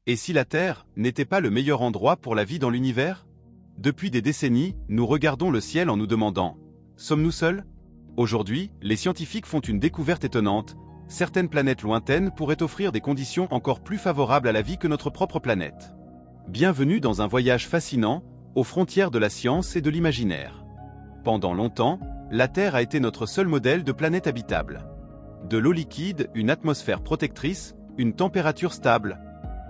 Et si la Terre n'était pas le meilleur endroit pour la vie dans l'univers? Depuis des décennies, nous regardons le ciel en nous demandant « Sommes-nous seuls ?» Aujourd'hui, les scientifiques font une découverte étonnante. Certaines planètes lointaines pourraient offrir des conditions encore plus favorables à la vie que notre propre planète. Bienvenue dans un voyage fascinant, aux frontières de la science et de l'imaginaire. Pendant longtemps, la Terre a été notre seul modèle de planète habitable. De l'eau liquide, une atmosphère protectrice, une température stable.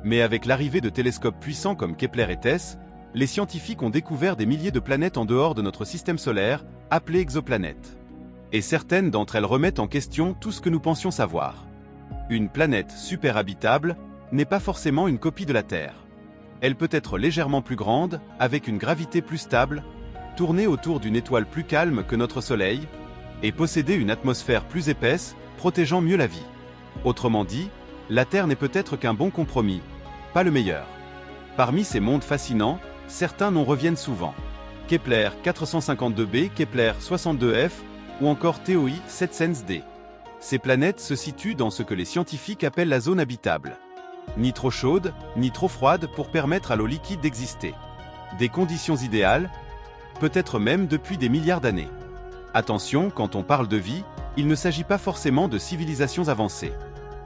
Mais avec l'arrivée de télescopes puissants comme Kepler et TESS, les scientifiques ont découvert des milliers de planètes en dehors de notre système solaire, appelées exoplanètes. Et certaines d'entre elles remettent en question tout ce que nous pensions savoir. Une planète super habitable n'est pas forcément une copie de la Terre. Elle peut être légèrement plus grande, avec une gravité plus stable, tourner autour d'une étoile plus calme que notre Soleil, et posséder une atmosphère plus épaisse, protégeant mieux la vie. Autrement dit, la Terre n'est peut-être qu'un bon compromis, pas le meilleur. Parmi ces mondes fascinants, certains nous reviennent souvent. Kepler 452b, Kepler 62f, ou encore TOI 710d. Ces planètes se situent dans ce que les scientifiques appellent la zone habitable. Ni trop chaude, ni trop froide pour permettre à l'eau liquide d'exister. Des conditions idéales, peut-être même depuis des milliards d'années. Attention, quand on parle de vie, il ne s'agit pas forcément de civilisations avancées.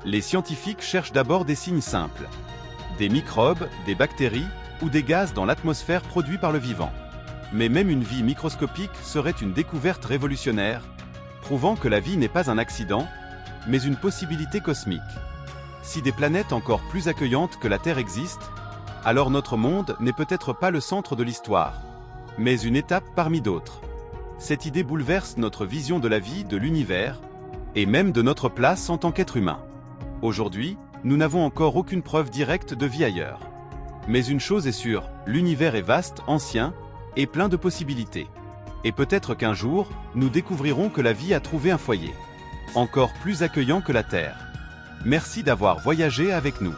Les scientifiques cherchent d'abord des signes simples. Des microbes, des bactéries, ou des gaz dans l'atmosphère produits par le vivant. Mais même une vie microscopique serait une découverte révolutionnaire, prouvant que la vie n'est pas un accident, mais une possibilité cosmique. Si des planètes encore plus accueillantes que la Terre existent, alors notre monde n'est peut-être pas le centre de l'histoire, mais une étape parmi d'autres. Cette idée bouleverse notre vision de la vie, de l'univers, et même de notre place en tant qu'être humain. Aujourd'hui, nous n'avons encore aucune preuve directe de vie ailleurs. Mais une chose est sûre, l'univers est vaste, ancien, et plein de possibilités. Et peut-être qu'un jour, nous découvrirons que la vie a trouvé un foyer, encore plus accueillant que la Terre. Merci d'avoir voyagé avec nous.